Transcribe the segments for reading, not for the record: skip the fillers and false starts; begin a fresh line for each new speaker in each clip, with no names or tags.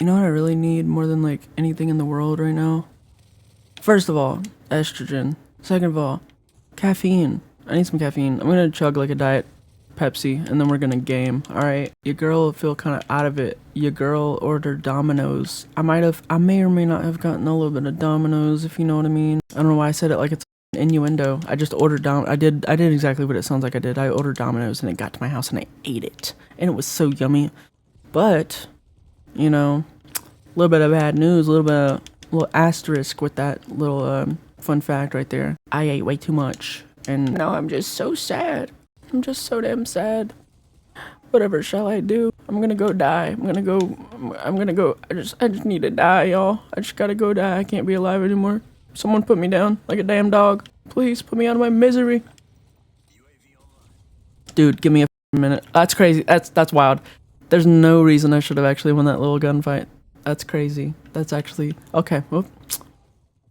You know what I really need more than like anything in the world right now? First of all, estrogen. Second of all, caffeine. I need some caffeine. I'm gonna chug like a diet Pepsi and then we're gonna game. Alright. Your girl will feel kinda out of it. Your girl ordered Domino's. I may or may not have gotten a little bit of Domino's, if you know what I mean. I don't know why I said it like it's innuendo. I just ordered I did exactly what it sounds like I did. I ordered Domino's and it got to my house and I ate it. And it was so yummy. But, you know, a little bit of bad news, a little asterisk with that little fun fact right there. I ate way too much. And now I'm just so sad. I'm just so damn sad. Whatever shall I do? I'm gonna go die. I'm gonna go. I just need to die, y'all. I just gotta go die. I can't be alive anymore. Someone put me down like a damn dog. Please put me out of my misery. Dude, give me a minute. That's crazy. That's wild. There's no reason I should have actually won that little gunfight. That's crazy. That's actually okay. Well,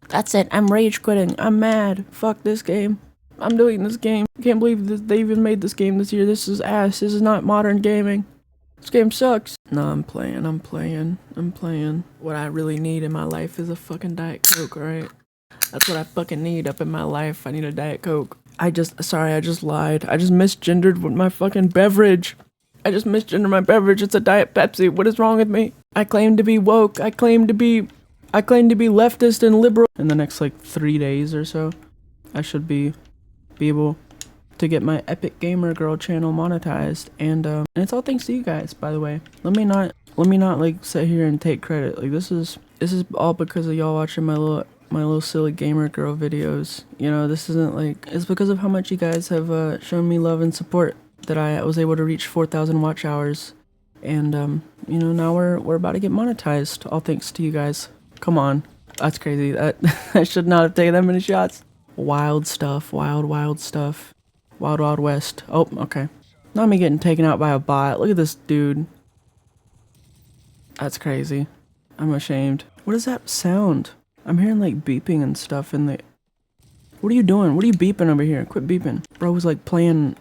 that's it. I'm rage quitting. I'm mad. Fuck this game. I'm deleting this game. I can't believe that they even made this game this year. This is ass. This is not modern gaming. This game sucks. No, I'm playing. What I really need in my life is a fucking Diet Coke, alright? That's what I fucking need up in my life. I need a Diet Coke. Sorry, I just lied. I just misgendered with my fucking beverage. I just misgendered my beverage. It's a Diet Pepsi. What is wrong with me? I claim to be woke. I claim to be leftist and liberal. In the next like 3 days or so, I should be able to get my Epic Gamer Girl channel monetized, and it's all thanks to you guys, by the way. Let me not like sit here and take credit. Like this is all because of y'all watching my little silly gamer girl videos. You know, this isn't like, it's because of how much you guys have shown me love and support that I was able to reach 4,000 watch hours, and you know, now we're about to get monetized, all thanks to you guys. Come on, that's crazy. That I should not have taken that many shots. Wild stuff, wild stuff. Wild west. Oh, okay. Not me getting taken out by a bot. Look at this dude. That's crazy. I'm ashamed. What is that sound? I'm hearing like beeping and stuff in the... What are you doing? What are you beeping over here? Quit beeping. Bro was like playing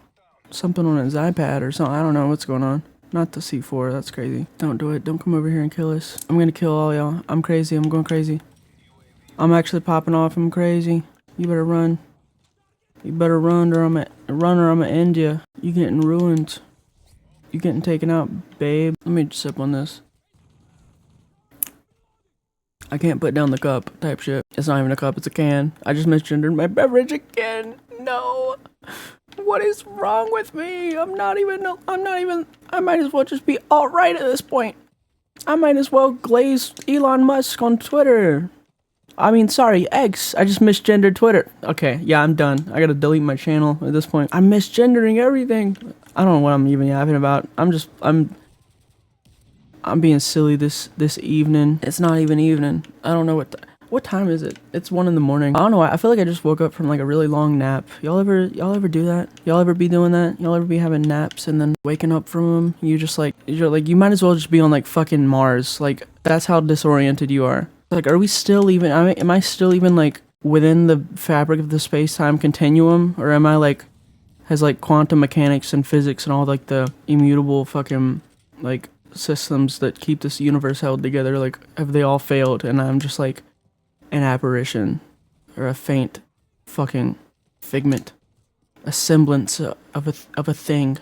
something on his iPad or something. I don't know what's going on. Not the C4. That's crazy. Don't do it. Don't come over here and kill us. I'm gonna kill all y'all. I'm crazy. I'm going crazy. I'm actually popping off. I'm crazy. You better run. You better run or I'ma end ya. You getting ruined. You getting taken out, babe. Let me sip on this. I can't put down the cup type shit. It's not even a cup, it's a can. I just misgendered my beverage again. No. What is wrong with me? I might as well just be alt-right at this point. I might as well glaze Elon Musk on Twitter. I mean, sorry, X. I just misgendered Twitter. Okay, yeah, I'm done. I gotta delete my channel at this point. I'm misgendering everything. I don't know what I'm even yapping about. I'm being silly this evening. It's not even evening. I don't know what time is it? It's 1 in the morning. I don't know. I feel like I just woke up from like a really long nap. Y'all ever do that? Y'all ever be doing that? Y'all ever be having naps and then waking up from them? You might as well just be on like fucking Mars. Like that's how disoriented you are. Like, are we still even, am I still even, like, within the fabric of the space-time continuum? Or am I, like, has, like, quantum mechanics and physics and all, like, the immutable fucking, like, systems that keep this universe held together, like, have they all failed? And I'm just, like, an apparition. Or a faint fucking figment. A semblance of a thing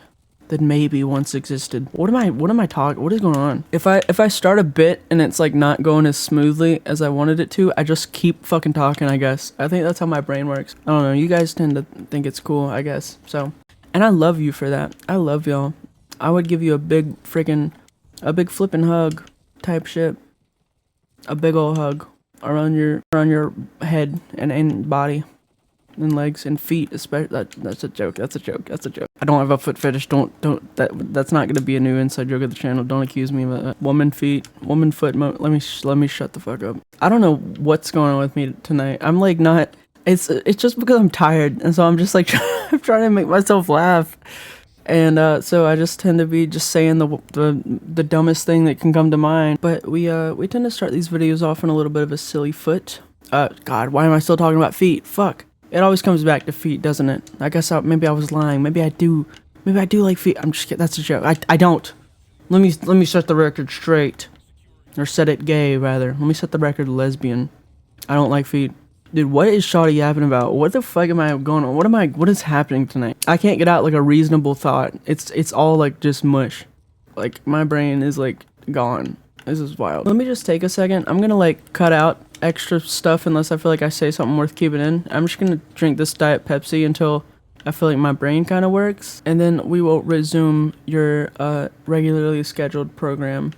that maybe once existed. What am I talking? What is going on? If I start a bit and it's like not going as smoothly as I wanted it to, I just keep fucking talking, I guess. I think that's how my brain works. I don't know. You guys tend to think it's cool, I guess. So, and I love you for that. I love y'all. I would give you a big flipping hug type shit. A big ol' hug around your head and body. And legs and feet, especially. That's a joke. I don't have a foot fetish. That's not gonna be a new inside joke of the channel. Don't accuse me of that. Woman feet, woman foot. Let me shut the fuck up. I don't know what's going on with me tonight. I'm like not. It's just because I'm tired, and so I'm just like I'm trying to make myself laugh, and so I just tend to be just saying the dumbest thing that can come to mind. But we tend to start these videos off on a little bit of a silly foot. God, why am I still talking about feet? Fuck. It always comes back to feet, doesn't it? I guess maybe I was lying. Maybe I do like feet. I'm just kidding. That's a joke. I don't. Let me set the record straight. Or set it gay, rather. Let me set the record lesbian. I don't like feet. Dude, what is Shawty yapping about? What the fuck am I going on? What is happening tonight? I can't get out like a reasonable thought. It's all like just mush. Like my brain is like gone. This is wild. Let me just take a second. I'm gonna like cut out extra stuff unless I feel like I say something worth keeping in. I'm just gonna drink this Diet Pepsi until I feel like my brain kind of works. And then we will resume your regularly scheduled program,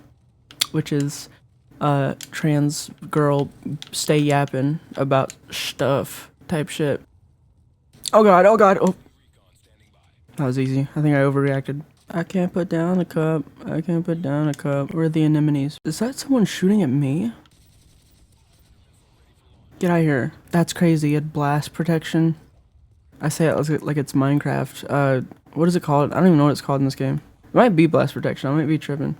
which is trans girl stay yapping about stuff type shit. Oh god, oh god, oh. That was easy. I think I overreacted. I can't put down a cup. I can't put down a cup. Where are the anemones? Is that someone shooting at me? Get out of here. That's crazy. It blast protection. I say it like it's Minecraft. What is it called? I don't even know what it's called in this game. It might be blast protection. I might be tripping.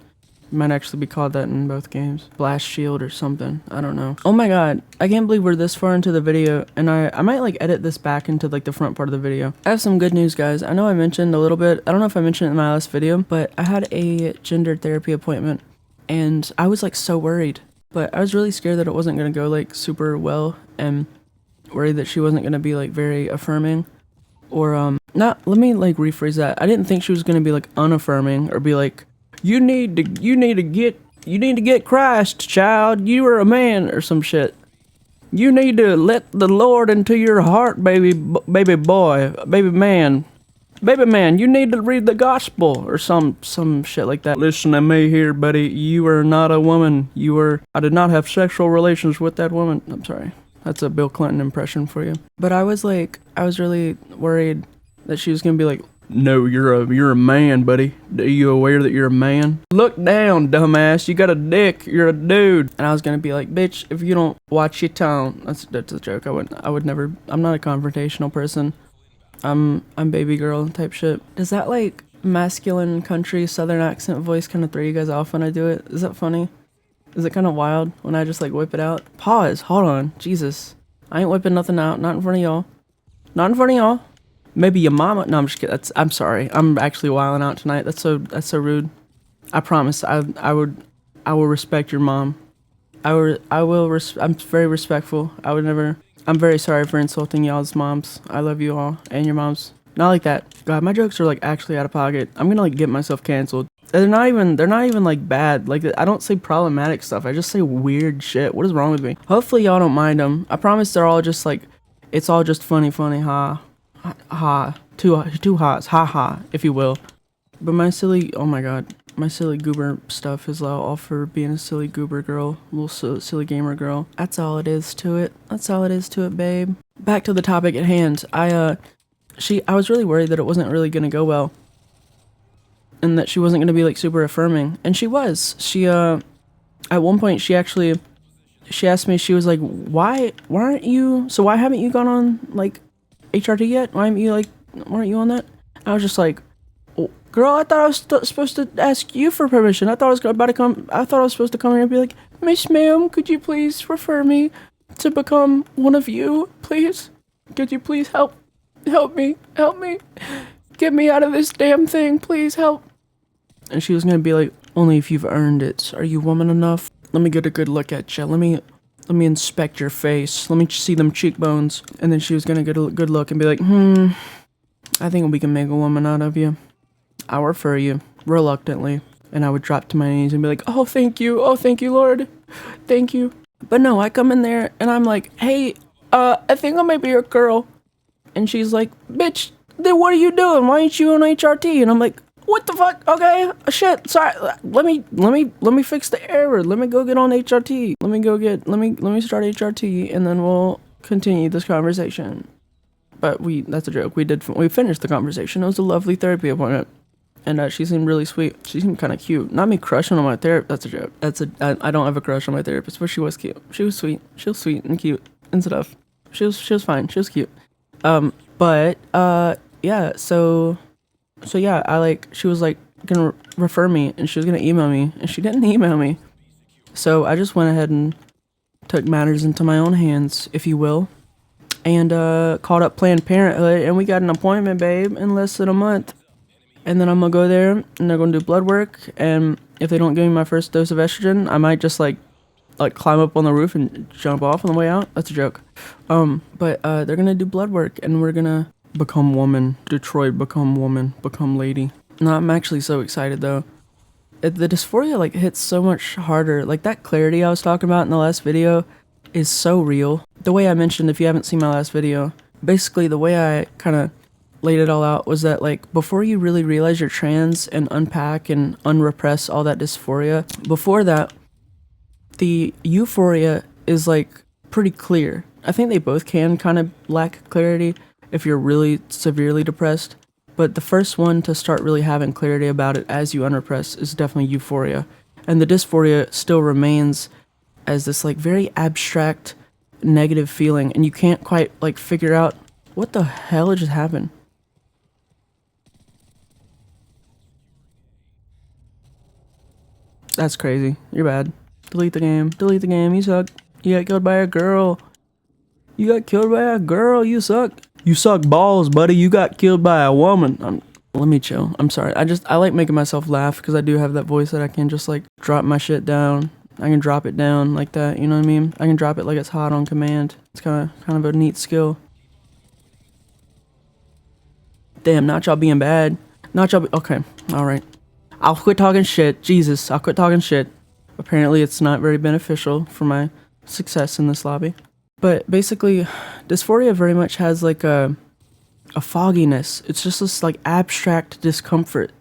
It might actually be called that in both games. Blast shield or something. I don't know. Oh my god. I can't believe we're this far into the video. And I might like edit this back into like the front part of the video. I have some good news, guys. I know I mentioned a little bit. I don't know if I mentioned it in my last video, but I had a gender therapy appointment. And I was like so worried. But I was really scared that it wasn't going to go like super well. And worried that she wasn't going to be like very affirming. Or let me like rephrase that. I didn't think she was going to be like unaffirming or be like, You need to get Christ, child. You are a man or some shit. You need to let the Lord into your heart, baby boy, baby man. Baby man, you need to read the gospel or some shit like that. Listen to me here, buddy. You are not a woman. I did not have sexual relations with that woman. I'm sorry. That's a Bill Clinton impression for you. But I was really worried that she was gonna be like, no, you're a man, buddy. Are you aware that you're a man? Look down, dumbass. You got a dick. You're a dude. And I was gonna be like, bitch, if you don't watch your tone. That's a joke. I would never. I'm not a confrontational person. I'm baby girl type shit. Does that like masculine country southern accent voice kind of throw you guys off when I do it? Is that funny? Is it kind of wild when I just like whip it out? Pause. Hold on. Jesus. I ain't whipping nothing out. Not in front of y'all. Not in front of y'all. Maybe your mama. No, I'm just kidding. I'm sorry. I'm actually wilding out tonight. That's so rude. I promise. I will respect your mom. I'm very respectful. I would never. I'm very sorry for insulting y'all's moms. I love you all and your moms. Not like that. God, my jokes are like actually out of pocket. I'm gonna like get myself canceled. They're not even like bad. Like I don't say problematic stuff. I just say weird shit. What is wrong with me? Hopefully y'all don't mind them. I promise they're all just like, it's all just funny, ha. Two ha's, ha, if you will. But my silly, oh my god, my silly goober stuff is all for being a silly goober girl, little silly gamer girl. That's all it is to it. That's all it is to it, babe. Back to the topic at hand. I was really worried that it wasn't really gonna go well, and that she wasn't gonna be like super affirming, and she was. She at one point she asked me, she was like, why haven't you gone on like HRT yet? Why aren't you on that? I was just like, oh, girl, I thought I was supposed to ask you for permission. I thought I was supposed to come here and be like, Miss Ma'am, could you please refer me to become one of you, please? Could you please help me, get me out of this damn thing, please help. And she was gonna be like, only if you've earned it. Are you woman enough? Let me get a good look at you. Let me inspect your face. Let me see them cheekbones. And then she was gonna get a good look and be like, I think we can make a woman out of you. I'll refer you, reluctantly. And I would drop to my knees and be like, oh, thank you, Lord. Thank you. But no, I come in there and I'm like, hey, I think I might be your girl. And she's like, bitch, then what are you doing? Why ain't you on HRT? And I'm like, what the fuck? Okay, shit, sorry. Let me fix the error. Let me go get on HRT. Let me start HRT and then we'll continue this conversation. But that's a joke. We finished the conversation. It was a lovely therapy appointment. And she seemed really sweet. She seemed kind of cute. Not me crushing on my therapist. That's a joke. I don't have a crush on my therapist, but she was cute. She was sweet. She was sweet and cute and stuff. She was fine. She was cute. Yeah, so yeah, she was like gonna refer me and she was gonna email me and she didn't email me. So I just went ahead and took matters into my own hands, if you will. And called up Planned Parenthood and we got an appointment, babe, in less than a month. and then I'm gonna go there and they're gonna do blood work, and if they don't give me my first dose of estrogen, I might just like climb up on the roof and jump off on the way out. That's a joke. But they're gonna do blood work and we're gonna become woman. Detroit, become woman, become lady. No, I'm actually so excited though. The dysphoria like hits so much harder. Like that clarity I was talking about in the last video is so real. The way I mentioned, if you haven't seen my last video, basically the way I kind of laid it all out was that like before you really realize you're trans and unpack and unrepress all that dysphoria, before that, the euphoria is like pretty clear. I think they both can kind of lack clarity if you're really severely depressed, but the first one to start really having clarity about it as you unrepress is definitely euphoria. And the dysphoria still remains as this like very abstract negative feeling, and you can't quite like figure out what the hell just happened. That's crazy. You're bad. Delete the game. Delete the game. You suck. You got killed by a girl. You got killed by a girl. You suck. You suck balls, buddy. You got killed by a woman. Let me chill. I'm sorry. I like making myself laugh because I do have that voice that I can just like drop my shit down. I can drop it down like that. You know what I mean? I can drop it like it's hot on command. It's kind of a neat skill. Damn, not y'all being bad. Not y'all okay. All right. I'll quit talking shit. Jesus, I'll quit talking shit. Apparently it's not very beneficial for my success in this lobby. But basically, dysphoria very much has like a fogginess. It's just this like abstract discomfort.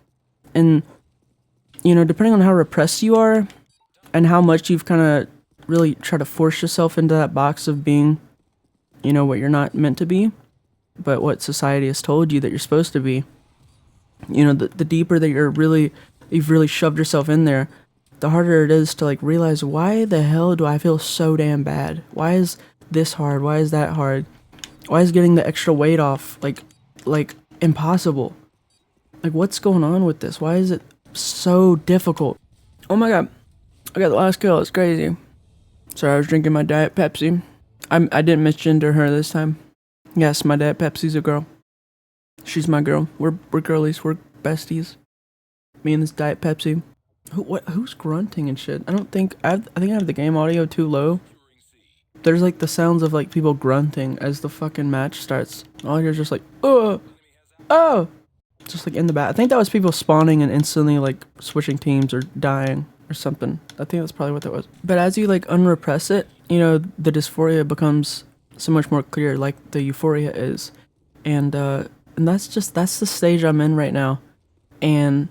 And, you know, depending on how repressed you are and how much you've kind of really tried to force yourself into that box of being, you know, what you're not meant to be, but what society has told you that you're supposed to be, you know, the deeper that you've really shoved yourself in there, the harder it is to like realize, why the hell do I feel so damn bad? Why is this hard? Why is that hard? Why is getting the extra weight off like impossible? Like what's going on with this? Why is it so difficult? Oh my god, I got the last kill. It's crazy. Sorry, I was drinking my Diet Pepsi. I didn't misgender her this time. Yes, my Diet Pepsi's a girl. She's my girl. We're girlies. We're besties. Me and this Diet Pepsi. Who's grunting and shit? I think I have the game audio too low. There's like the sounds of like people grunting as the fucking match starts. All I hear is just like, oh, just like in the back. I think that was people spawning and instantly like switching teams or dying or something. I think that's probably what that was. But as you like unrepress it, you know, the dysphoria becomes so much more clear, like the euphoria is, and that's the stage I'm in right now, and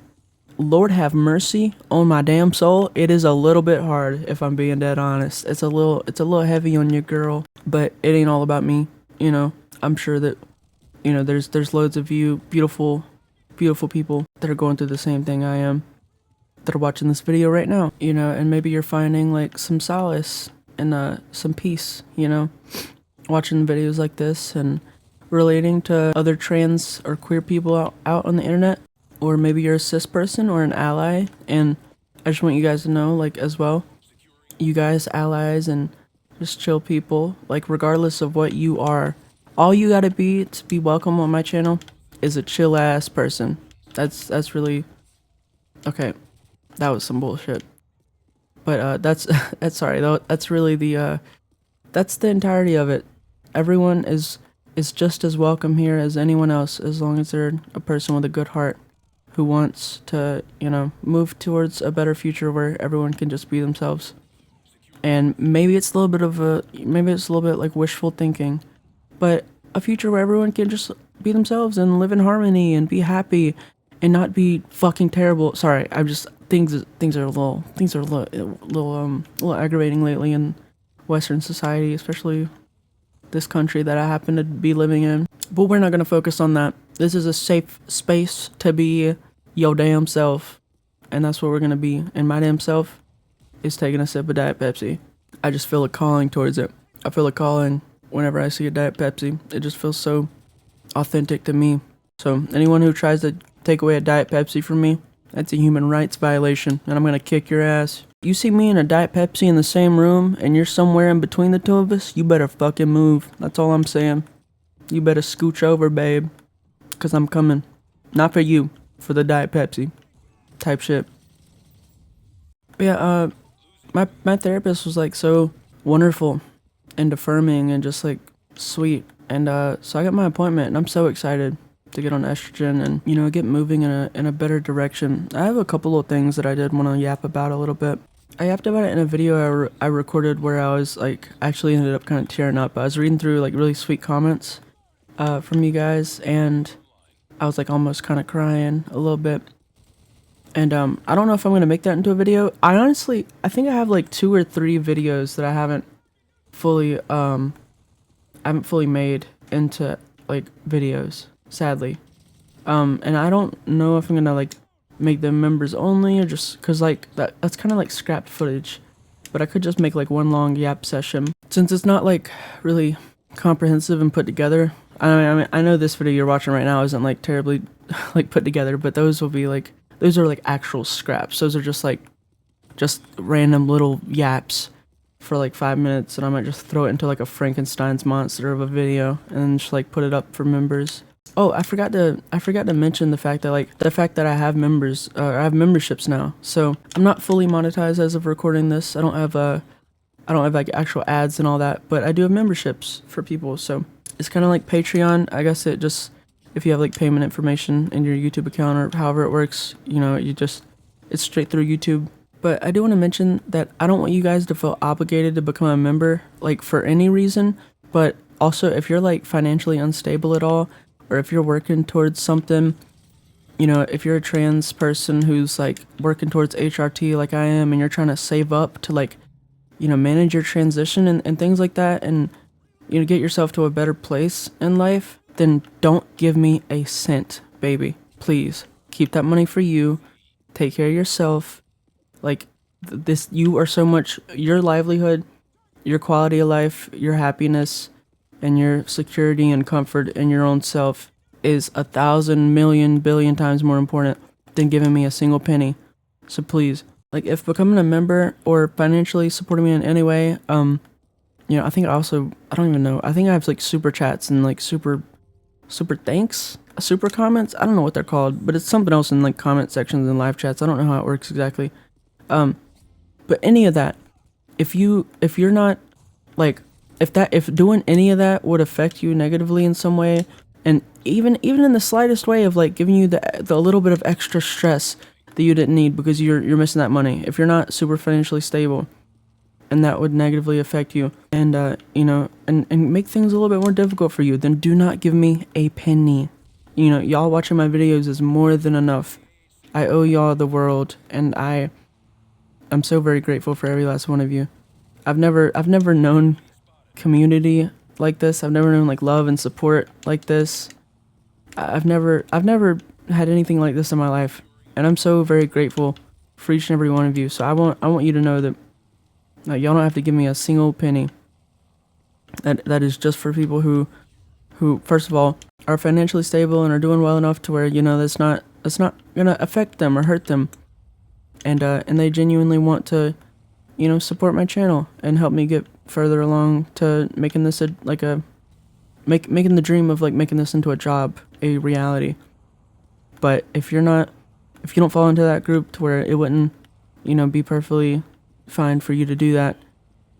Lord have mercy on my damn soul. It is a little bit hard, if I'm being dead honest. It's a little heavy on your girl, but it ain't all about me. You know, I'm sure that, you know, there's loads of you beautiful people that are going through the same thing I am, that are watching this video right now. You know, and maybe you're finding like some solace and some peace. You know, watching videos like this and relating to other trans or queer people out on the internet. Or maybe you're a cis person or an ally, and I just want you guys to know, like, as well, you guys allies and just chill people, like, regardless of what you are, all you gotta be to be welcome on my channel is a chill ass person. That's really, okay, that was some bullshit, but that's sorry though, that's really that's the entirety of it. Everyone is just as welcome here as anyone else, as long as they're a person with a good heart who wants to, you know, move towards a better future where everyone can just be themselves. And maybe it's a little bit like wishful thinking, but a future where everyone can just be themselves and live in harmony and be happy and not be fucking terrible. Sorry, I'm just things are a little aggravating lately in Western society, especially this country that I happen to be living in. But we're not gonna focus on that. This is a safe space to be your damn self, and that's what we're gonna be. And my damn self is taking a sip of Diet Pepsi. I just feel a calling towards it. I feel a calling whenever I see a Diet Pepsi. It just feels so authentic to me. So anyone who tries to take away a Diet Pepsi from me, that's a human rights violation, and I'm gonna kick your ass. You see me and a Diet Pepsi in the same room, and you're somewhere in between the two of us, you better fucking move. That's all I'm saying. You better scooch over, babe, 'cause I'm coming. Not for you. for the Diet Pepsi type shit. But yeah, my therapist was like so wonderful and affirming and just like sweet. And so I got my appointment and I'm so excited to get on estrogen and, you know, get moving in a better direction. I have a couple of things that I did want to yap about a little bit. I yapped about it in a video I recorded where I was like, actually ended up kind of tearing up. I was reading through like really sweet comments from you guys, and I was like almost kind of crying a little bit. And I don't know if I'm gonna make that into a video. I think I have like 2 or 3 videos that I haven't fully made into like videos, sadly. And I don't know if I'm gonna like make them members only or just cause like that's kind of like scrapped footage. But I could just make like one long yap session since it's not like really comprehensive and put together. I mean, I know this video you're watching right now isn't like terribly like put together, but those will be like, those are like actual scraps. Those are just like, just random little yaps for like 5 minutes, and I might just throw it into like a Frankenstein's monster of a video and then just like put it up for members. Oh, I forgot to mention the fact that I have members, I have memberships now. So I'm not fully monetized as of recording this. I don't have like actual ads and all that, but I do have memberships for people. So it's kind of like Patreon. I guess it just, if you have like payment information in your YouTube account or however it works, you know, it's straight through YouTube. But I do want to mention that I don't want you guys to feel obligated to become a member, like for any reason. But also, if you're like financially unstable at all, or if you're working towards something, you know, if you're a trans person who's like working towards HRT like I am, and you're trying to save up to like, you know, manage your transition and things like that, and, you know, get yourself to a better place in life, then don't give me a cent, baby. Please. Keep that money for you. Take care of yourself. Like, this, you are so much, your livelihood, your quality of life, your happiness, and your security and comfort in your own self is 1,000 million billion times more important than giving me a single penny. So please, like, if becoming a member or financially supporting me in any way, you know, I think I don't even know, I think I have like super chats and like super thanks, super comments, I don't know what they're called, but it's something else in like comment sections and live chats. I don't know how it works exactly. But any of that, if you're not like, if doing any of that would affect you negatively in some way, and even in the slightest way of like giving you the little bit of extra stress that you didn't need because you're missing that money, if you're not super financially stable, and that would negatively affect you, and you know, and make things a little bit more difficult for you, then do not give me a penny. You know, y'all watching my videos is more than enough. I owe y'all the world, and I'm so very grateful for every last one of you. I've never known community like this. I've never known like love and support like this. I've never had anything like this in my life, and I'm so very grateful for each and every one of you. So I want you to know that y'all don't have to give me a single penny. That is just for people who first of all are financially stable and are doing well enough to where, you know, that's not gonna affect them or hurt them, and they genuinely want to, you know, support my channel and help me get further along to making this making the dream of like making this into a job a reality. But if you don't fall into that group to where it wouldn't, you know, be perfectly fine for you to do that,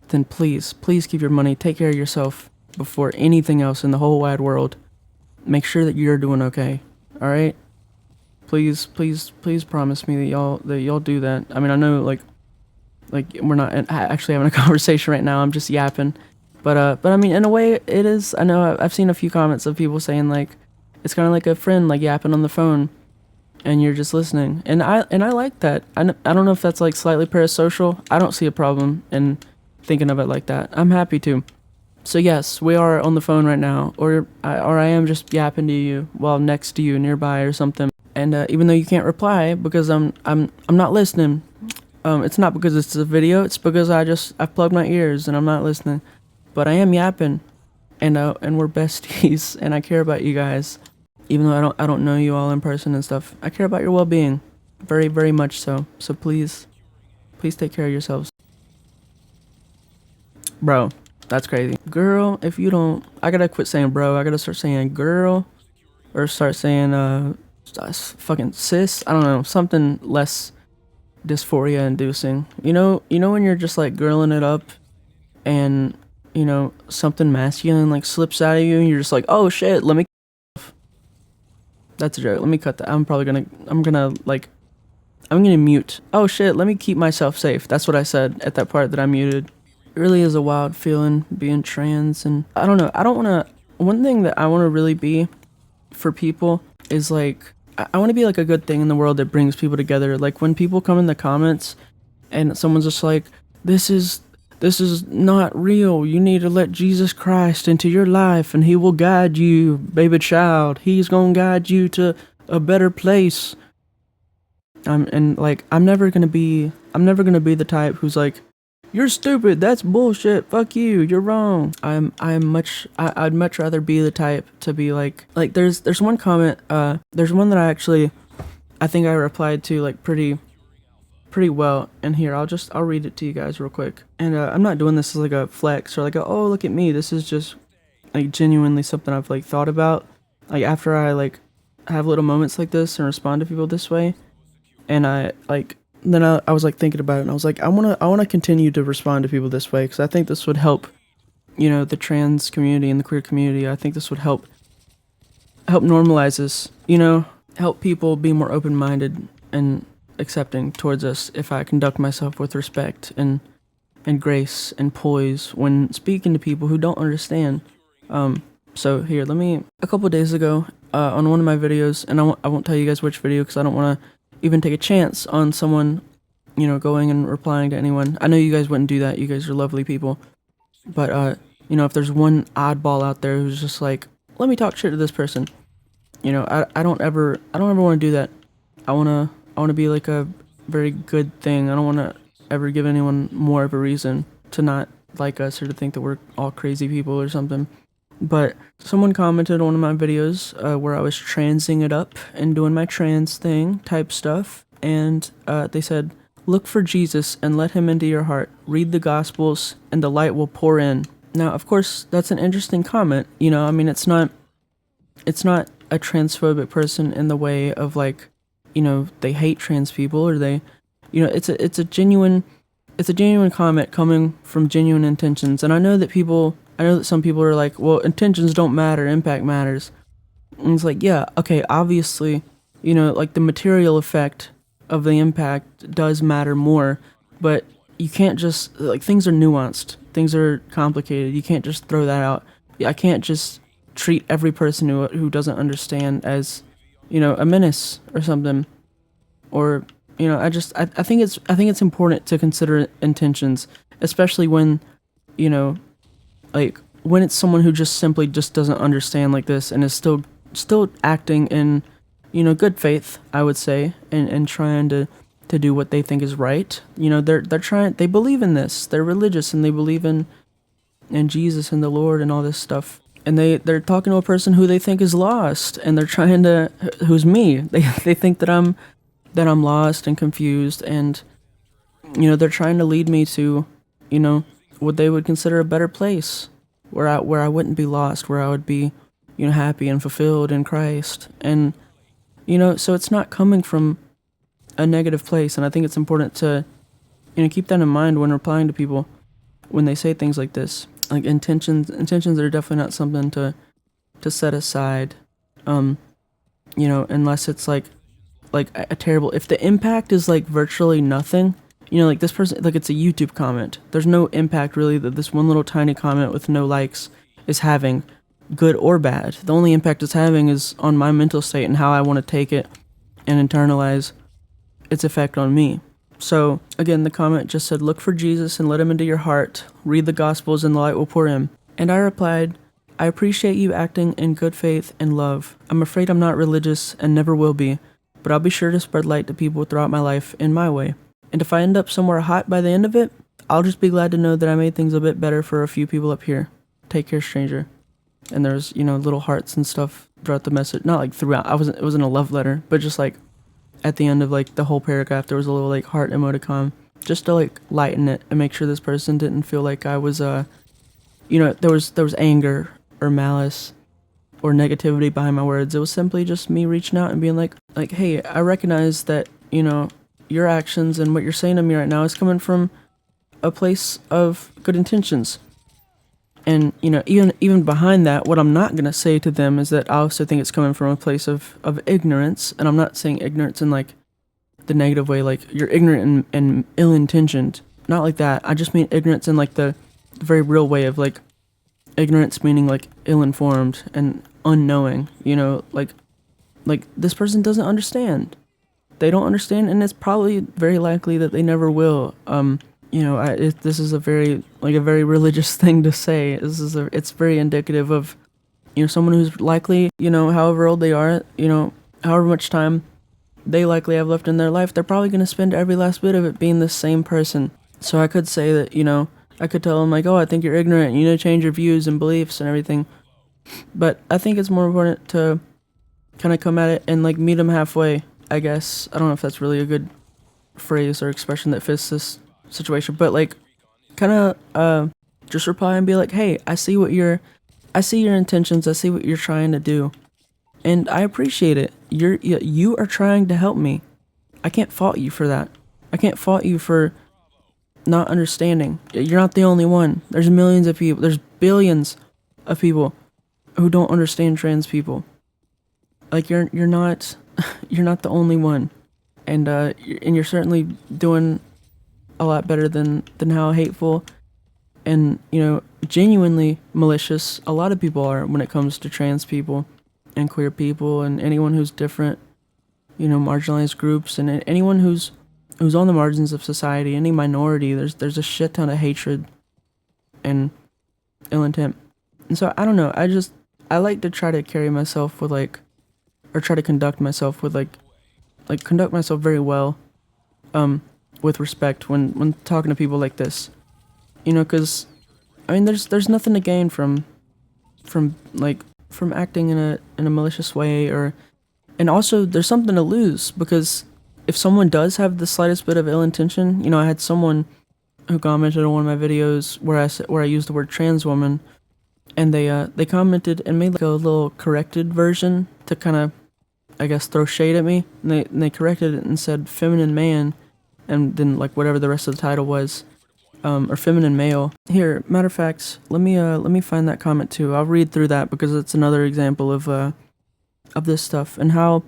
then please keep your money, take care of yourself before anything else in the whole wide world. Make sure that you're doing okay. All right? Please promise me that y'all do that. I mean, I know like we're not actually having a conversation right now. I'm just yapping, but I mean, in a way, it is. I know I've seen a few comments of people saying like it's kind of like a friend like yapping on the phone, and you're just listening. And I like that. I don't know if that's like slightly parasocial. I don't see a problem in thinking of it like that. I'm happy to. So yes, we are on the phone right now, or I am just yapping to you while next to you, nearby or something. And even though you can't reply because I'm not listening. It's not because it's a video, it's because I've plugged my ears and I'm not listening. But I am yapping, and we're besties, and I care about you guys. Even though I don't know you all in person and stuff, I care about your well-being, very, very much so. So please take care of yourselves. Bro, that's crazy. Girl, if you don't, I gotta quit saying bro, I gotta start saying girl, or start saying fucking cis. I don't know, something less dysphoria inducing. You know when you're just like girling it up and something masculine like slips out of you and you're just like, oh shit, let me. That's a joke. Let me cut that. I'm gonna mute. Oh shit, let me keep myself safe. That's what I said at that part that I muted. It really is a wild feeling being trans, and I don't know. I don't want to. One thing that I want to really be for people is like, I want to be like a good thing in the world that brings people together. Like when people come in the comments and someone's just like, this is not real. You need to let Jesus Christ into your life and he will guide you, baby child. He's gonna guide you to a better place. I'm never gonna be the type who's like, you're stupid, that's bullshit, fuck you, you're wrong. I'd much rather be the type to be like there's one comment, there's one that I think I replied to like pretty well, and here I'll read it to you guys real quick. And I'm not doing this as like a flex or like oh look at me, this is just like genuinely something I've like thought about, like after I like have little moments like this and respond to people this way. And I was like thinking about it, and I was like, I want to continue to respond to people this way, because I think this would help, the trans community and the queer community. I think this would help normalize this, help people be more open-minded and accepting towards us if I conduct myself with respect and grace and poise when speaking to people who don't understand. So here, a couple days ago, on one of my videos, and I won't tell you guys which video because I don't want to even take a chance on someone, going and replying to anyone. I know you guys wouldn't do that. You guys are lovely people. But, if there's one oddball out there who's just like, let me talk shit to this person, I don't ever want to do that. I want to be like a very good thing. I don't want to ever give anyone more of a reason to not like us or to think that we're all crazy people or something. But someone commented on one of my videos where I was transing it up and doing my trans thing type stuff, and they said, look for Jesus and let him into your heart. Read the Gospels and the light will pour in. Now, of course, that's an interesting comment. I mean, it's not a transphobic person in the way of like, they hate trans people or they, it's a genuine comment coming from genuine intentions. And I know that some people are like, well, intentions don't matter, impact matters. And it's like, yeah, okay, obviously, like the material effect of the impact does matter more, but you can't just, like, things are nuanced, things are complicated, you can't just throw that out. I can't just treat every person who doesn't understand as, a menace or something. Or, I think it's important to consider intentions, especially when, like when it's someone who just simply just doesn't understand like this and is still acting in, good faith, I would say, and trying to do what they think is right. They believe in this, they're religious and they believe in Jesus and the Lord and all this stuff. And they're talking to a person who they think is lost, and they're who's me. They think that I'm lost and confused, and, they're trying to lead me to, what they would consider a better place, where I wouldn't be lost, where I would be, happy and fulfilled in Christ. And, so it's not coming from a negative place, and I think it's important to, keep that in mind when replying to people when they say things like this. Like intentions are definitely not something to set aside, unless it's like a terrible, if the impact is like virtually nothing, like this person, like it's a YouTube comment, there's no impact really that this one little tiny comment with no likes is having, good or bad. The only impact it's having is on my mental state and how I want to take it and internalize its effect on me. So again, the comment just said, look for Jesus and let him into your heart. Read the Gospels and the light will pour in. And I replied, I appreciate you acting in good faith and love. I'm afraid I'm not religious and never will be, but I'll be sure to spread light to people throughout my life in my way. And if I end up somewhere hot by the end of it, I'll just be glad to know that I made things a bit better for a few people up here. Take care, stranger. And there's, little hearts and stuff throughout the message. Not like throughout, it wasn't a love letter, but just like at the end of like the whole paragraph, there was a little like heart emoticon, just to like lighten it and make sure this person didn't feel like I was, there was anger or malice or negativity behind my words. It was simply just me reaching out and being like, hey, I recognize that, you know, your actions and what you're saying to me right now is coming from a place of good intentions. And, you know, even behind that, what I'm not going to say to them is that I also think it's coming from a place of ignorance. And I'm not saying ignorance in, like, the negative way, like, you're ignorant and ill-intentioned. Not like that. I just mean ignorance in, like, the very real way of, like, ignorance meaning, like, ill-informed and unknowing, you know, like, this person doesn't understand. They don't understand, and it's probably very likely that they never will. You know, this is a very religious thing to say. It's very indicative of, you know, someone who's likely, you know, however old they are, you know, however much time they likely have left in their life, they're probably going to spend every last bit of it being the same person. So I could say that, you know, I could tell them like, oh, I think you're ignorant, you need to change your views and beliefs and everything. But I think it's more important to kind of come at it and, like, meet them halfway, I guess. I don't know if that's really a good phrase or expression that fits this situation, but, like, kind of just reply and be like, hey, I see your intentions, I see what you're trying to do, and I appreciate it. You are trying to help me. I can't fault you for that. I can't fault you for not understanding. You're not the only one. There's millions of people, there's billions of people who don't understand trans people. Like, you're not you're not the only one, and you're certainly doing a lot better than how hateful and, you know, genuinely malicious a lot of people are when it comes to trans people and queer people and anyone who's different, you know, marginalized groups, and anyone who's on the margins of society, any minority. There's a shit ton of hatred and ill intent. And so I don't know, I like to try to carry myself with, like, or try to conduct myself with, like conduct myself very well with respect when talking to people like this, you know, because I mean there's nothing to gain from acting in a malicious way, and also there's something to lose, because if someone does have the slightest bit of ill intention, you know, I had someone who commented on one of my videos where I used the word trans woman, and they commented and made, like, a little corrected version to kind of, I guess, throw shade at me, and they corrected it and said feminine man, and then, like, whatever the rest of the title was, or feminine male. Here, matter of fact, let me find that comment too. I'll read through that because it's another example of this stuff, and how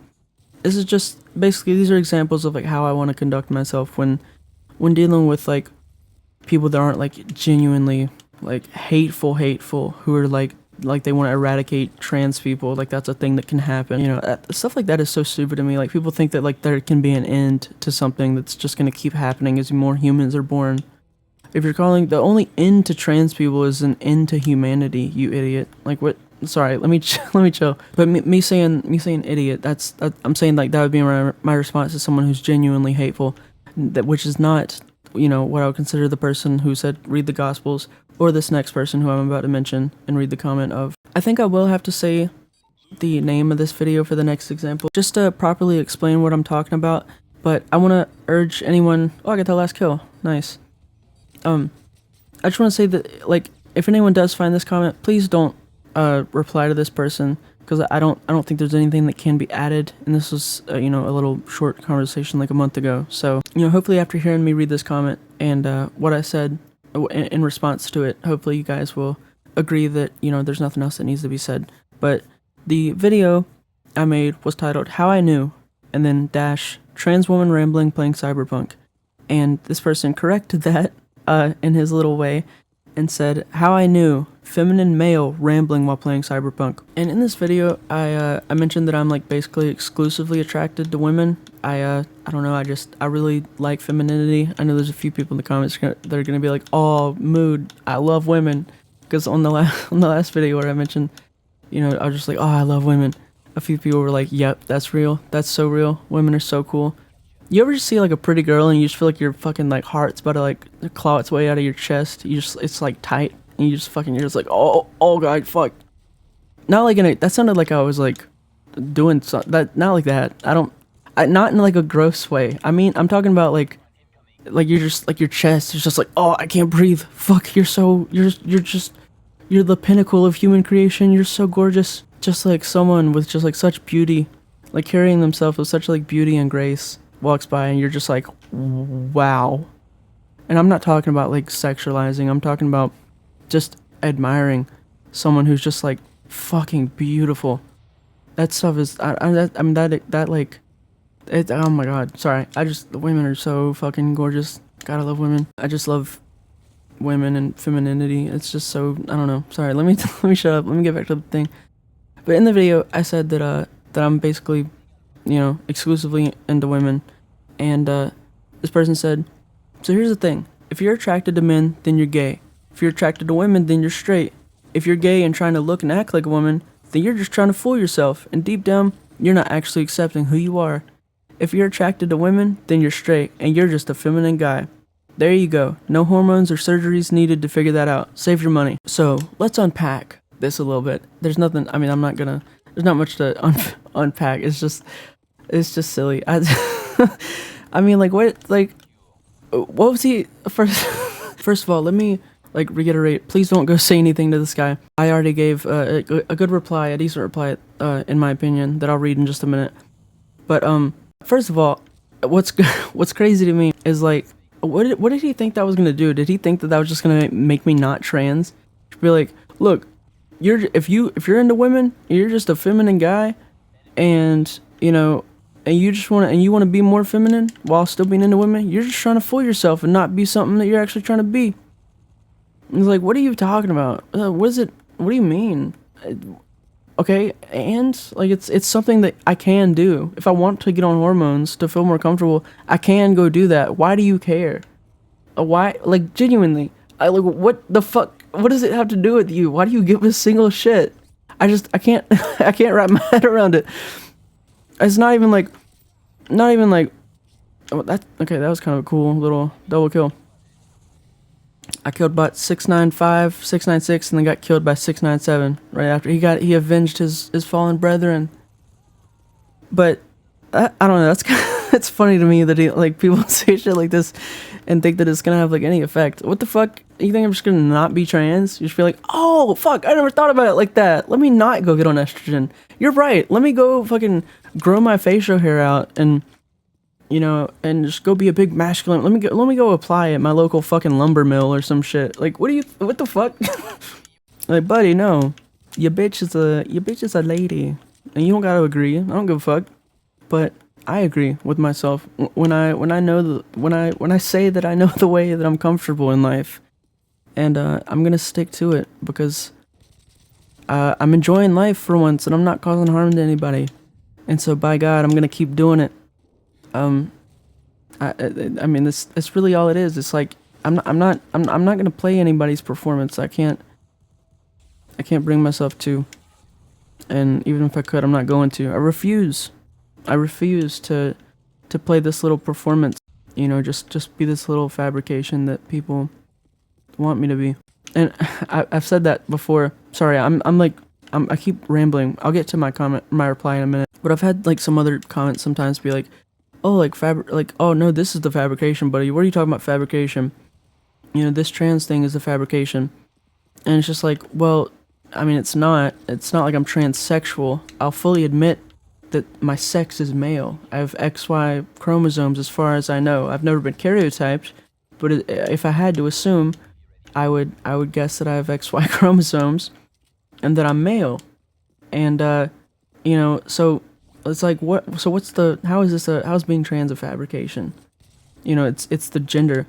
this is just basically, these are examples of, like, how I want to conduct myself when dealing with, like, people that aren't, like, genuinely, like, hateful who are like they want to eradicate trans people. Like, that's a thing that can happen, you know. Stuff like that is so stupid to me. Like, people think that, like, there can be an end to something that's just going to keep happening as more humans are born. If you're calling the only end to trans people is an end to humanity, you idiot. Like, what? Sorry, let me chill. But me saying idiot, I'm saying, like, that would be my response to someone who's genuinely hateful, which is not, you know, what I would consider the person who said read the Gospels, or this next person who I'm about to mention and read the comment of. I think I will have to say the name of this video for the next example, just to properly explain what I'm talking about. But I want to urge anyone. Oh, I got that last kill. Nice. I just want to say that, like, if anyone does find this comment, please don't reply to this person, because I don't think there's anything that can be added, and this was you know, a little short conversation like a month ago. So, you know, hopefully after hearing me read this comment and what I said in response to it, hopefully you guys will agree that, you know, there's nothing else that needs to be said. But the video I made was titled "How I Knew," and then dash trans woman rambling playing cyberpunk, and this person corrected that in his little way and said, "How I knew, feminine male rambling while playing cyberpunk." And in this video, I mentioned that I'm, like, basically exclusively attracted to women. I don't know, I really like femininity. I know there's a few people in the comments that are gonna be like, "Oh, mood, I love women," because on the last video where I mentioned, you know, I was just like, "Oh, I love women," a few people were like, "Yep, that's real. That's so real. Women are so cool." You ever just see, like, a pretty girl and you just feel like your fucking, like, heart's about to, like, claw its way out of your chest? It's, like, tight, and you're just like, oh god, fuck. Not like that sounded like I was, like, doing something, not like that. Not in, like, a gross way. I mean, I'm talking about, like you're just, like, your chest is just like, oh, I can't breathe. Fuck, you're the pinnacle of human creation. You're so gorgeous. just like someone with just like such beauty, like carrying themselves with such like beauty and grace walks by, and you're just like, wow. And I'm not talking about like sexualizing, I'm talking about just admiring someone who's just like fucking beautiful. That stuff is, that like, it, oh my god, sorry. The women are so fucking gorgeous. Gotta love women. I just love women and femininity. It's just so, I don't know. Sorry, let me let me shut up. Let me get back to the thing. But in the video, I said that that I'm basically, exclusively into women, and this person said, so here's the thing. If you're attracted to men, then you're gay. If you're attracted to women, then you're straight. If you're gay and trying to look and act like a woman, then you're just trying to fool yourself, and deep down, you're not actually accepting who you are. If you're attracted to women, then you're straight, and you're just a feminine guy. There you go. No hormones or surgeries needed to figure that out. Save your money. So, let's unpack this a little bit. There's nothing, there's not much to unpack. It's just silly. What was he, first of all, let me, reiterate, please don't go say anything to this guy. I already gave a good reply, a decent reply, in my opinion, that I'll read in just a minute. But, first of all, what's crazy to me is, what did he think that was gonna do? Did he think that was just gonna make me not trans? Be like, look, if you're into women, you're just a feminine guy, and, and you want to be more feminine while still being into women, you're just trying to fool yourself and not be something that you're actually trying to be. It's like, what are you talking about? What do you mean? Okay, and it's something that I can do. If I want to get on hormones to feel more comfortable, I can go do that. Why do you care? Why, genuinely, what the fuck? What does it have to do with you? Why do you give a single shit? I can't I can't wrap my head around it. It's not even like, oh, that was kind of a cool little double kill. I killed bot 695, 696, and then got killed by 697 right after. He avenged his fallen brethren. But I don't know, it's funny to me that people say shit like this and think that it's gonna have any effect. What the fuck? You think I'm just gonna not be trans? You just be like, oh fuck, I never thought about it like that. Let me not go get on estrogen. You're right. Let me go fucking grow my facial hair out and and just go be a big masculine. Let me go apply at my local fucking lumber mill or some shit. What the fuck? Buddy, no. Your bitch is a lady. And you don't gotta agree. I don't give a fuck. But I agree with myself when I say that I know the way that I'm comfortable in life. And I'm gonna stick to it because I'm enjoying life for once and I'm not causing harm to anybody. And so by God, I'm gonna keep doing it. That's really all it is. It's like I'm not gonna play anybody's performance. I can't bring myself to, and even if I could, I'm not going to. I refuse to play this little performance. Just be this little fabrication that people want me to be. And I've said that before. Sorry, I keep rambling. I'll get to my reply in a minute. But I've had some other comments sometimes be like, oh, oh no, this is the fabrication, buddy. What are you talking about fabrication? This trans thing is a fabrication. And it's just like, well, it's not like I'm transsexual. I'll fully admit that my sex is male. I have XY chromosomes as far as I know. I've never been karyotyped, but if I had to assume, I would guess that I have XY chromosomes and that I'm male. And so it's like, how's being trans a fabrication? It's the gender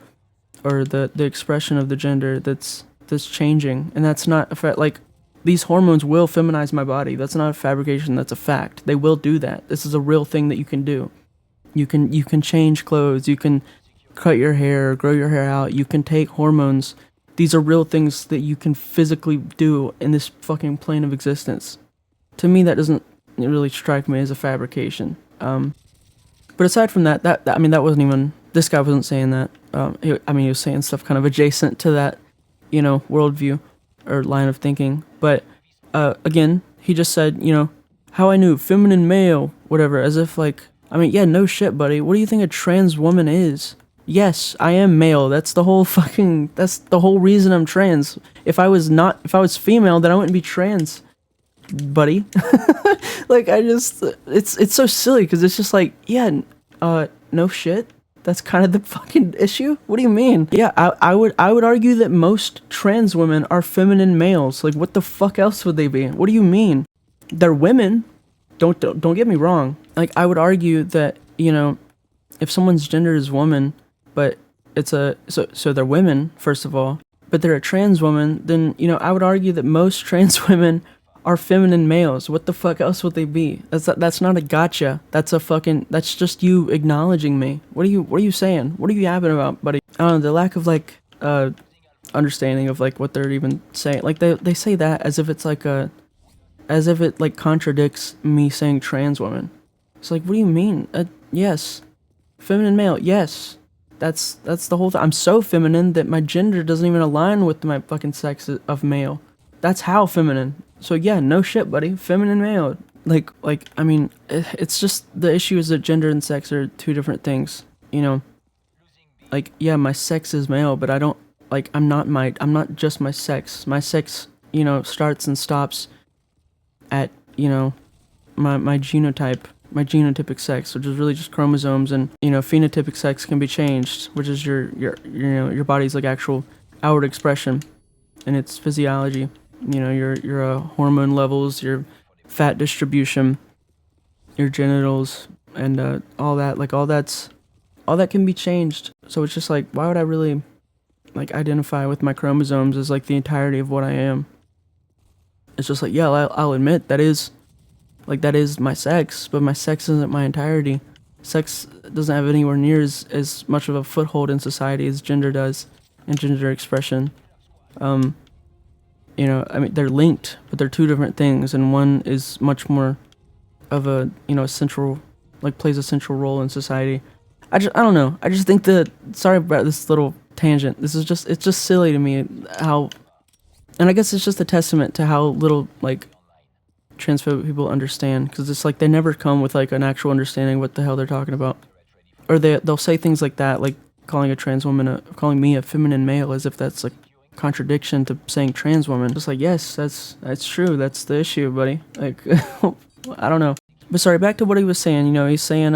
or the expression of the gender that's changing, and that's not these hormones will feminize my body. That's not a fabrication, that's a fact. They will do that. This is a real thing that you can do. You can change clothes, you can cut your hair, grow your hair out, you can take hormones. These are real things that you can physically do in this fucking plane of existence. To me, that doesn't really strike me as a fabrication. But aside from that wasn't even, this guy wasn't saying that. He was saying stuff kind of adjacent to that, worldview or line of thinking. But again, he just said, how I knew feminine, male, whatever, as if yeah, no shit, buddy. What do you think a trans woman is? Yes, I am male. That's the whole reason I'm trans. If I was female, then I wouldn't be trans. buddy. Like, it's so silly because it's just like, yeah, no shit. That's kind of the fucking issue. What do you mean? Yeah, I would argue that most trans women are feminine males. Like, what the fuck else would they be? What do you mean? They're women. Don't get me wrong. Like, I would argue that, you know, if someone's gender is woman, but it's so they're women, first of all, but they're a trans woman, then, you know, I would argue that most trans women are feminine males. What the fuck else would they be? That's not a gotcha. That's just you acknowledging me. What are you saying? What are you yapping about, buddy? I don't know, the lack of like understanding of like what they're even saying. Like they say that as if it's like as if it like contradicts me saying trans woman. It's like, what do you mean? Yes. Feminine male, yes. That's the whole thing. I'm so feminine that my gender doesn't even align with my fucking sex of male. That's how feminine. So yeah, no shit, buddy. Feminine male. Like I mean, it's just the issue is that gender and sex are two different things. You know, like yeah, my sex is male, but I don't like. I'm not just my sex. My sex, you know, starts and stops at, you know, my genotype. My genotypic sex, which is really just chromosomes, and, you know, phenotypic sex can be changed, which is your you know, your body's like actual outward expression and its physiology. You know, your hormone levels, your fat distribution, your genitals, and all that. Like all that can be changed. So it's just like, why would I really like identify with my chromosomes as like the entirety of what I am? It's just like, yeah, I'll admit that is my sex, but my sex isn't my entirety. Sex doesn't have anywhere near as much of a foothold in society as gender does, and gender expression. You know, I mean, they're linked, but they're two different things, and one is much more of a, you know, plays a central role in society. I don't know. I just think that, sorry about this little tangent. It's just silly to me how, and I guess it's just a testament to how little, like, transphobic people understand, because it's like they never come with like an actual understanding what the hell they're talking about, or they'll say things like that, like calling a trans woman calling me a feminine male, as if that's like contradiction to saying trans woman. Just like, yes, that's true, that's the issue, buddy. Like I don't know, but sorry, back to what he was saying. You know, he's saying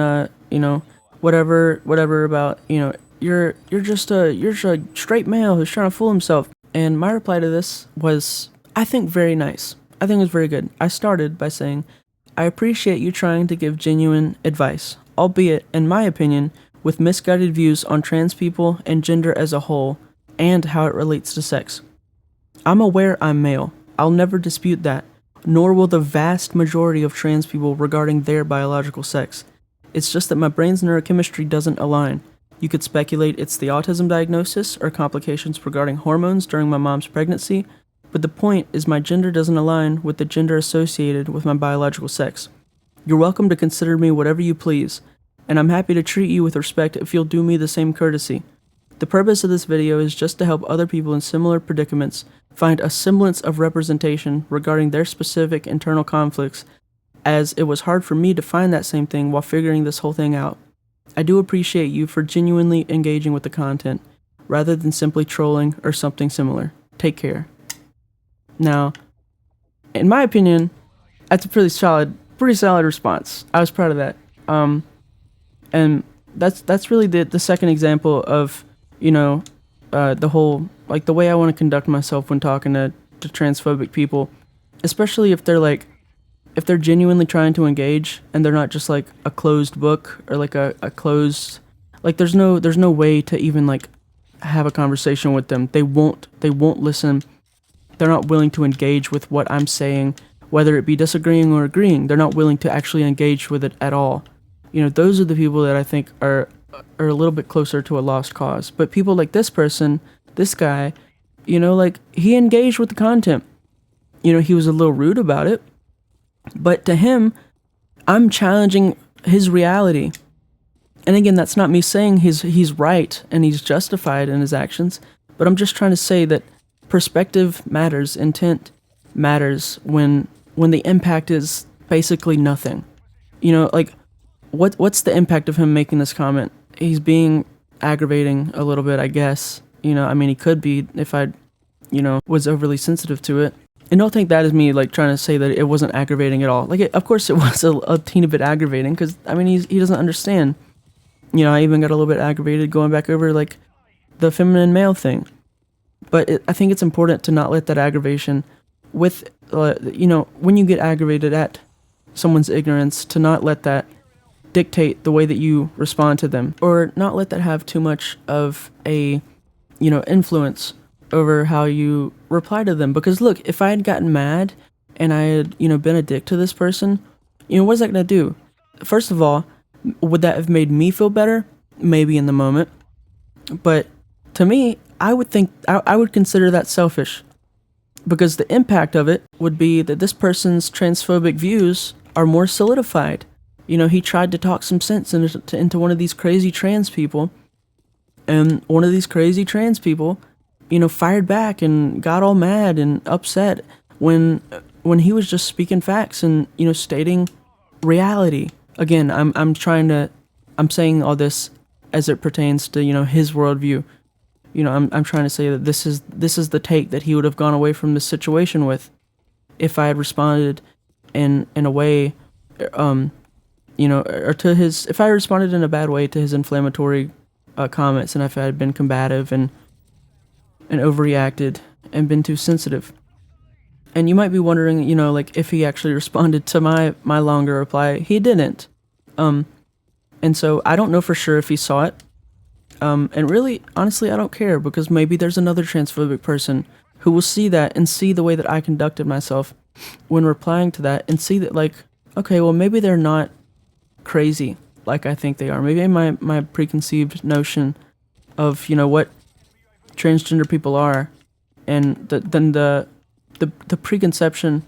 you know, whatever about, you know, you're just a straight male who's trying to fool himself. And my reply to this was, I think, very nice. I think it was very good. I started by saying, I appreciate you trying to give genuine advice, albeit, in my opinion, with misguided views on trans people and gender as a whole, and how it relates to sex. I'm aware I'm male. I'll never dispute that, nor will the vast majority of trans people regarding their biological sex. It's just that my brain's neurochemistry doesn't align. You could speculate it's the autism diagnosis or complications regarding hormones during my mom's pregnancy, but the point is my gender doesn't align with the gender associated with my biological sex. You're welcome to consider me whatever you please, and I'm happy to treat you with respect if you'll do me the same courtesy. The purpose of this video is just to help other people in similar predicaments find a semblance of representation regarding their specific internal conflicts, as it was hard for me to find that same thing while figuring this whole thing out. I do appreciate you for genuinely engaging with the content, rather than simply trolling or something similar. Take care. Now, in my opinion, that's a pretty solid response. I was proud of that. And that's really the second example of, you know, the whole, like, the way I want to conduct myself when talking to transphobic people, especially if they're genuinely trying to engage and they're not just like a closed book or like a closed, like there's no way to even like have a conversation with them. They won't listen. They're not willing to engage with what I'm saying, whether it be disagreeing or agreeing. They're not willing to actually engage with it at all. You know, those are the people that I think are a little bit closer to a lost cause. But people like this person, this guy, you know, like, he engaged with the content. You know, he was a little rude about it, but to him, I'm challenging his reality. And again, that's not me saying he's right and he's justified in his actions, but I'm just trying to say that perspective matters, intent matters when the impact is basically nothing. You know, like, what's the impact of him making this comment? He's being aggravating a little bit, I guess. You know, I mean, he could be if I, you know, was overly sensitive to it. And don't think that is me like trying to say that it wasn't aggravating at all. Like, of course it was a teeny bit aggravating, because I mean he doesn't understand. You know, I even got a little bit aggravated going back over like the feminine male thing. But I think it's important to not let that aggravation with, you know, when you get aggravated at someone's ignorance, to not let that dictate the way that you respond to them, or not let that have too much of a, you know, influence over how you reply to them. Because look, if I had gotten mad and I had, you know, been a dick to this person, you know, what is that gonna do? First of all, would that have made me feel better? Maybe in the moment. But to me, I would think, I would consider that selfish. Because the impact of it would be that this person's transphobic views are more solidified. You know, he tried to talk some sense into one of these crazy trans people. And one of these crazy trans people, you know, fired back and got all mad and upset when he was just speaking facts and, you know, stating reality. Again, I'm saying all this as it pertains to, you know, his worldview. You know, I'm trying to say that this is the take that he would have gone away from this situation with, if I had responded in a way, you know, or to his, if I responded in a bad way to his inflammatory comments, and if I had been combative and overreacted and been too sensitive. And you might be wondering, you know, like, if he actually responded to my longer reply. He didn't. And so I don't know for sure if he saw it. And really, honestly, I don't care, because maybe there's another transphobic person who will see that and see the way that I conducted myself when replying to that, and see that, like, okay, well, maybe they're not crazy like I think they are. Maybe my preconceived notion of, you know, what transgender people are, and then the preconception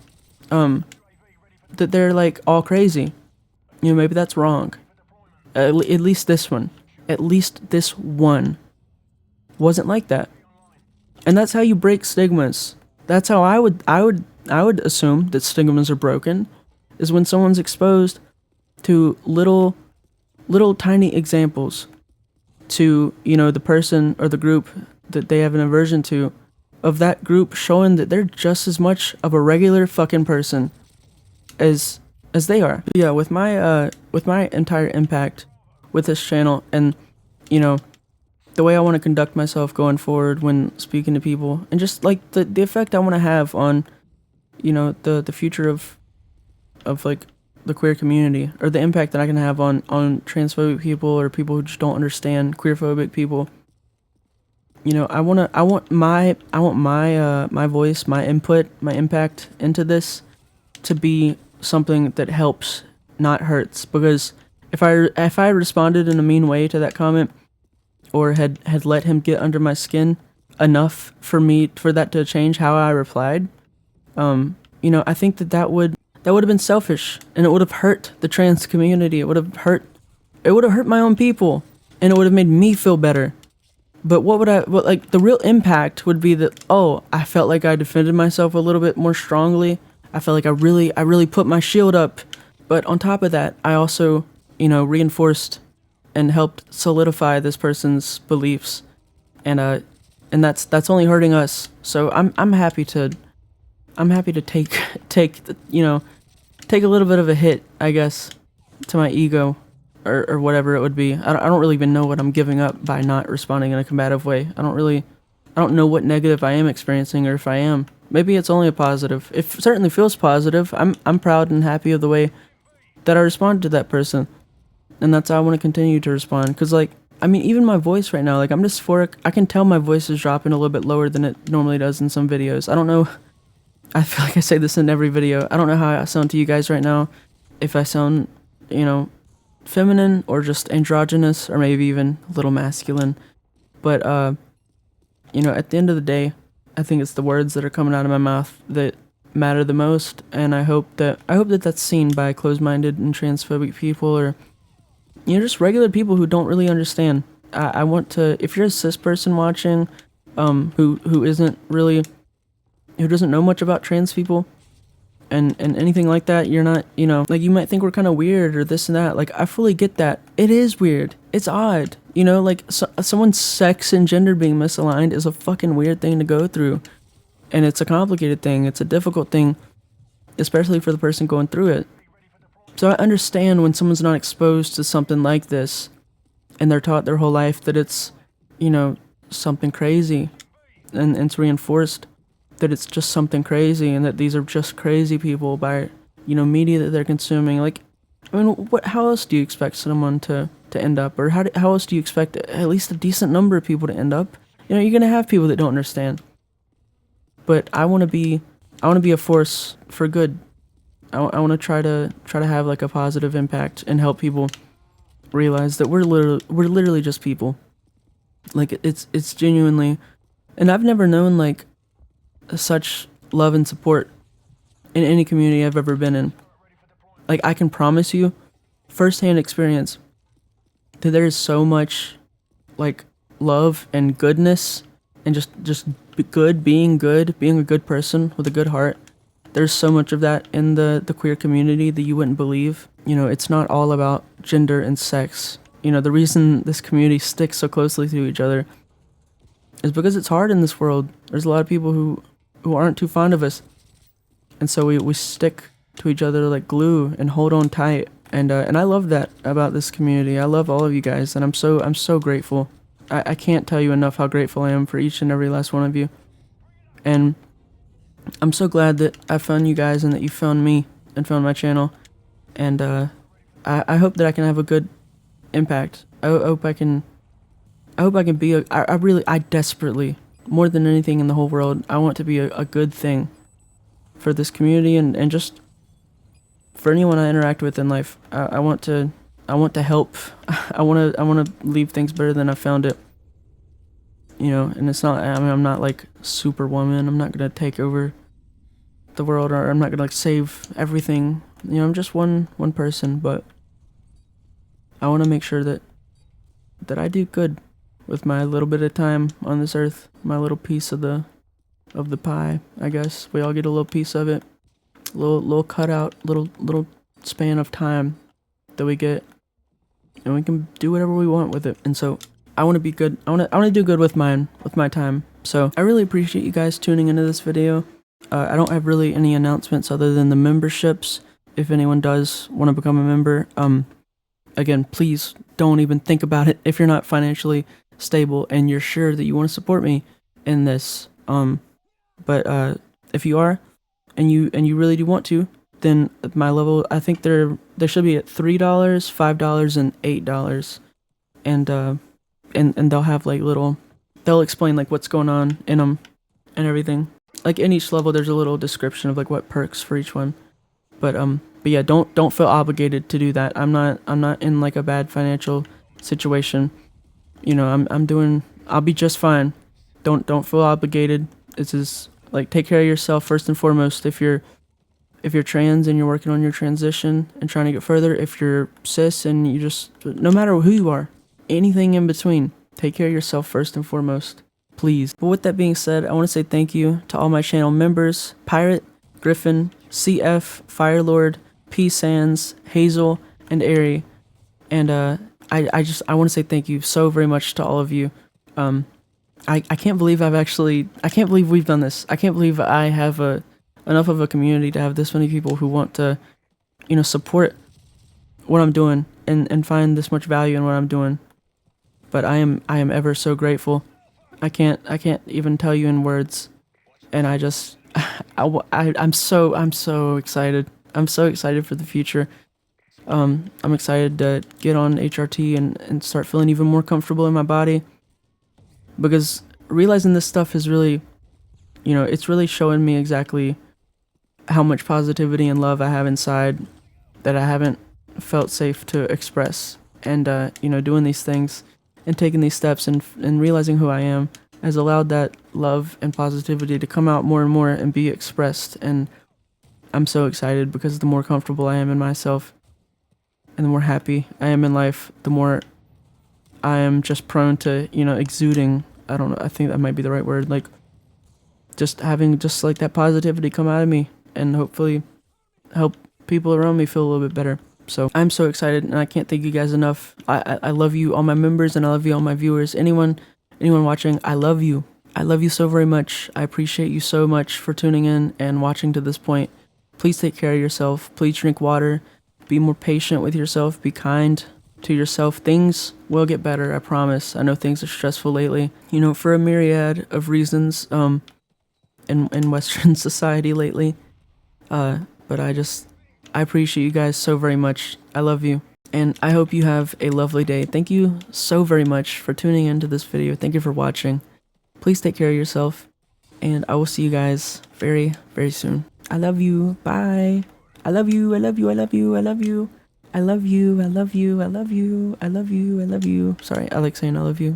that they're like all crazy, you know, maybe that's wrong. At least this one wasn't like that. And that's how you break stigmas. That's how I would assume that stigmas are broken, is when someone's exposed to little tiny examples to, you know, the person or the group that they have an aversion to, of that group showing that they're just as much of a regular fucking person as they are. Yeah, with my entire impact with this channel, and, you know, the way I want to conduct myself going forward when speaking to people, and just like the effect I want to have on, you know, the future of like the queer community, or the impact that I can have on transphobic people, or people who just don't understand queerphobic people. You know, I want my voice, my input, my impact into this to be something that helps, not hurts. Because if I responded in a mean way to that comment, or had let him get under my skin enough for that to change how I replied, you know, I think that would have been selfish, and it would have hurt the trans community. It would have hurt my own people, and it would have made me feel better. But like the real impact would be that, oh, I felt like I defended myself a little bit more strongly. I felt like I really put my shield up. But on top of that, I also, you know, reinforced and helped solidify this person's beliefs, and that's only hurting us. So I'm happy to take you know, take a little bit of a hit, I guess, to my ego, or whatever it would be. I don't really even know what I'm giving up by not responding in a combative way. I don't know what negative I am experiencing, or if I am. Maybe it's only a positive. It certainly feels positive. I'm proud and happy of the way that I responded to that person, and that's how I want to continue to respond. Because, like, I mean, even my voice right now, like, I'm dysphoric. I can tell my voice is dropping a little bit lower than it normally does in some videos. I don't know. I feel like I say this in every video. I don't know how I sound to you guys right now. If I sound, you know, feminine, or just androgynous, or maybe even a little masculine. But, you know, at the end of the day, I think it's the words that are coming out of my mouth that matter the most. And I hope that that's seen by closed-minded and transphobic people, or, you know, just regular people who don't really understand. I want to, if you're a cis person watching, who doesn't know much about trans people and anything like that, you're not, you know, like, you might think we're kind of weird or this and that. Like, I fully get that. It is weird. It's odd. You know, like, someone's sex and gender being misaligned is a fucking weird thing to go through. And it's a complicated thing. It's a difficult thing, especially for the person going through it. So I understand when someone's not exposed to something like this and they're taught their whole life that it's, you know, something crazy, and it's reinforced that it's just something crazy and that these are just crazy people by, you know, media that they're consuming. Like, I mean, how else do you expect someone to end up? Or how else do you expect at least a decent number of people to end up? You know, you're going to have people that don't understand. But I want to be a force for good. I want to try to have like a positive impact and help people realize that we're literally just people. Like, it's genuinely, and I've never known like such love and support in any community I've ever been in. Like, I can promise you, firsthand experience, that there is so much like love and goodness and just being a good person with a good heart. There's so much of that in the queer community that you wouldn't believe. You know, it's not all about gender and sex. You know, the reason this community sticks so closely to each other is because it's hard in this world. There's a lot of people who aren't too fond of us. And so we stick to each other like glue and hold on tight. And I love that about this community. I love all of you guys, and I'm so grateful. I can't tell you enough how grateful I am for each and every last one of you. And I'm so glad that I found you guys and that you found me and found my channel. And I hope that I can have a good impact. I hope I can be I desperately, more than anything in the whole world, I want to be a good thing for this community and just for anyone I interact with in life. I want to help. I want to leave things better than I found it. You know, and it's not, I mean, I'm not like Superwoman. I'm not going to take over the world, or I'm not going to like save everything. You know, I'm just one person, but I want to make sure that I do good with my little bit of time on this earth, my little piece of the pie, I guess. We all get a little piece of it. Little cutout, little span of time that we get, and we can do whatever we want with it. And so I want to be good. I want to do good with my time. So I really appreciate you guys tuning into this video. I don't have really any announcements other than the memberships. If anyone does want to become a member, again, please don't even think about it if you're not financially stable and you're sure that you want to support me in this. But if you are, and you really do want to, then my level, I think there should be at $3, $5, and $8, and they'll have like they'll explain like what's going on in them and everything. Like in each level, there's a little description of like what perks for each one. But yeah, don't feel obligated to do that. I'm not in like a bad financial situation. You know, I'll be just fine. Don't feel obligated. This is like, take care of yourself first and foremost. If you're trans and you're working on your transition and trying to get further, if you're cis and you just, no matter who you are, anything in between, take care of yourself first and foremost, please. But with that being said, I want to say thank you to all my channel members: Pirate, Griffin, CF, Firelord, P Sands, Hazel, and Airy. And I want to say thank you so very much to all of you. I can't believe I can't believe we've done this. I can't believe I have enough of a community to have this many people who want to, you know, support what I'm doing and find this much value in what I'm doing. But I am ever so grateful. I can't even tell you in words. And I'm so excited. I'm so excited for the future. I'm excited to get on HRT and start feeling even more comfortable in my body. Because realizing this stuff is really, you know, it's really showing me exactly how much positivity and love I have inside that I haven't felt safe to express. And, you know, doing these things and taking these steps and realizing who I am has allowed that love and positivity to come out more and more and be expressed. And I'm so excited because the more comfortable I am in myself and the more happy I am in life, the more I am just prone to, you know, exuding, I don't know, I think that might be the right word, like just having just like that positivity come out of me and hopefully help people around me feel a little bit better. So I'm so excited, and I can't thank you guys enough. I love you, all my members, and I love you, all my viewers. Anyone watching, I love you. I love you so very much. I appreciate you so much for tuning in and watching to this point. Please take care of yourself. Please drink water. Be more patient with yourself. Be kind to yourself. Things will get better, I promise. I know things are stressful lately, you know, for a myriad of reasons in Western society lately. But I appreciate you guys so very much. I love you. And I hope you have a lovely day. Thank you so very much for tuning into this video. Thank you for watching. Please take care of yourself. And I will see you guys very, very soon. I love you. Bye. I love you. I love you. I love you. I love you. I love you. I love you. I love you. I love you. I love you. Sorry, I like saying I love you.